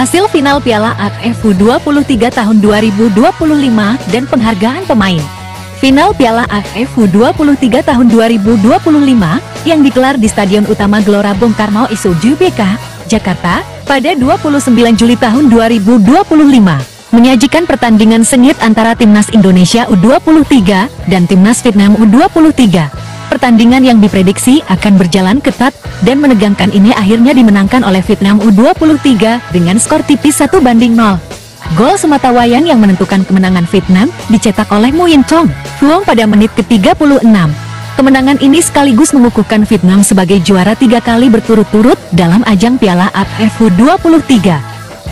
Hasil final Piala AFF U23 tahun 2025 dan penghargaan pemain. Final Piala AFF U23 tahun 2025 yang digelar di Stadion Utama Gelora Bung Karno ISO GBK, Jakarta, pada 29 Juli tahun 2025, menyajikan pertandingan sengit antara Timnas Indonesia U23 dan Timnas Vietnam U23. Pertandingan yang diprediksi akan berjalan ketat dan menegangkan ini akhirnya dimenangkan oleh Vietnam U23 dengan skor tipis 1-0. Gol sematawayang yang menentukan kemenangan Vietnam dicetak oleh Nguyen Chong Phuong pada menit ke-36. Kemenangan ini sekaligus mengukuhkan Vietnam sebagai juara 3 kali berturut-turut dalam ajang Piala AFF U23.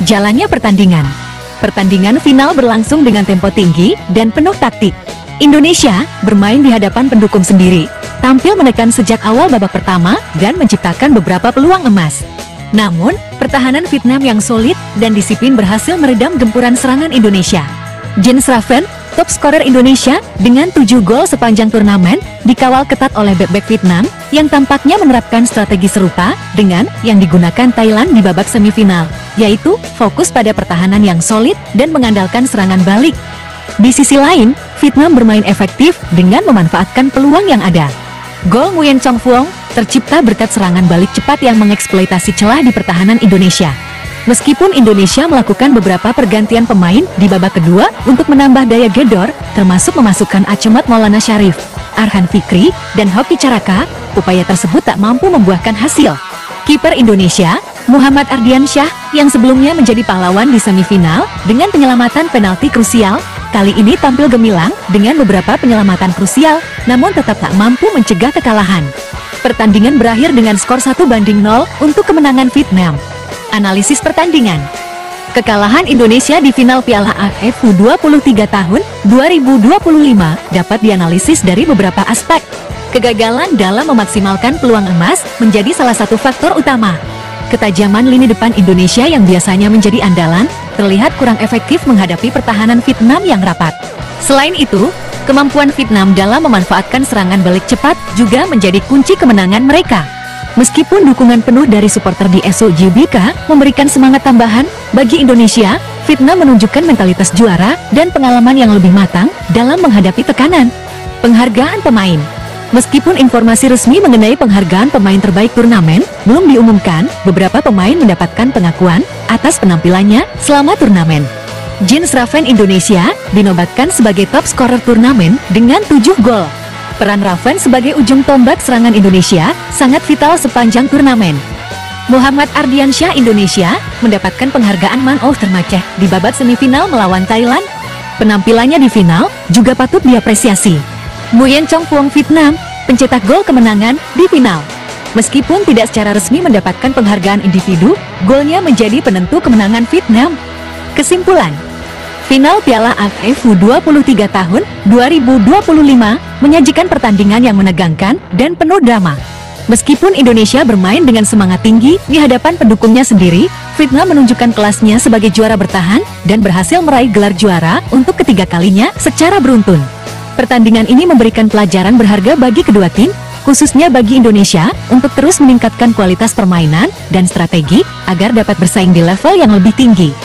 Jalannya pertandingan. Pertandingan final berlangsung dengan tempo tinggi dan penuh taktik. Indonesia bermain di hadapan pendukung sendiri, tampil menekan sejak awal babak pertama dan menciptakan beberapa peluang emas. Namun, pertahanan Vietnam yang solid dan disiplin berhasil meredam gempuran serangan Indonesia. Jean Schraven, top skorer Indonesia, dengan 7 gol sepanjang turnamen, dikawal ketat oleh bek-bek Vietnam, yang tampaknya menerapkan strategi serupa dengan yang digunakan Thailand di babak semifinal, yaitu fokus pada pertahanan yang solid dan mengandalkan serangan balik. Di sisi lain, Vietnam bermain efektif dengan memanfaatkan peluang yang ada. Gol Nguyen Chong Phuong tercipta berkat serangan balik cepat yang mengeksploitasi celah di pertahanan Indonesia. Meskipun Indonesia melakukan beberapa pergantian pemain di babak kedua untuk menambah daya gedor, termasuk memasukkan Achemat Maulana Sharif, Arhan Fikri, dan Hoki Caraka, upaya tersebut tak mampu membuahkan hasil. Kiper Indonesia, Muhammad Ardiansyah, yang sebelumnya menjadi pahlawan di semifinal dengan penyelamatan penalti krusial, kali ini tampil gemilang dengan beberapa penyelamatan krusial, namun tetap tak mampu mencegah kekalahan. Pertandingan berakhir dengan skor 1-0 untuk kemenangan Vietnam. Analisis pertandingan. Kekalahan Indonesia di final Piala AFF U23 tahun 2025 dapat dianalisis dari beberapa aspek. Kegagalan dalam memaksimalkan peluang emas menjadi salah satu faktor utama. Ketajaman lini depan Indonesia yang biasanya menjadi andalan, terlihat kurang efektif menghadapi pertahanan Vietnam yang rapat. Selain itu, kemampuan Vietnam dalam memanfaatkan serangan balik cepat juga menjadi kunci kemenangan mereka. Meskipun dukungan penuh dari supporter di ISO GBK memberikan semangat tambahan, bagi Indonesia, Vietnam menunjukkan mentalitas juara dan pengalaman yang lebih matang dalam menghadapi tekanan. Penghargaan pemain. Meskipun informasi resmi mengenai penghargaan pemain terbaik turnamen belum diumumkan, beberapa pemain mendapatkan pengakuan atas penampilannya selama turnamen. Jean Schraven Indonesia dinobatkan sebagai top scorer turnamen dengan 7 gol. Peran Raven sebagai ujung tombak serangan Indonesia sangat vital sepanjang turnamen. Muhammad Ardiansyah Indonesia mendapatkan penghargaan Man of the Match di babak semifinal melawan Thailand. Penampilannya di final juga patut diapresiasi. Nguyen Chong Phuong Vietnam pencetak gol kemenangan di final. Meskipun tidak secara resmi mendapatkan penghargaan individu, golnya menjadi penentu kemenangan Vietnam. Kesimpulan, final Piala AFF U23 tahun 2025 menyajikan pertandingan yang menegangkan dan penuh drama. Meskipun Indonesia bermain dengan semangat tinggi di hadapan pendukungnya sendiri, Vietnam menunjukkan kelasnya sebagai juara bertahan dan berhasil meraih gelar juara untuk ketiga kalinya secara beruntun. Pertandingan ini memberikan pelajaran berharga bagi kedua tim, khususnya bagi Indonesia, untuk terus meningkatkan kualitas permainan dan strategi agar dapat bersaing di level yang lebih tinggi.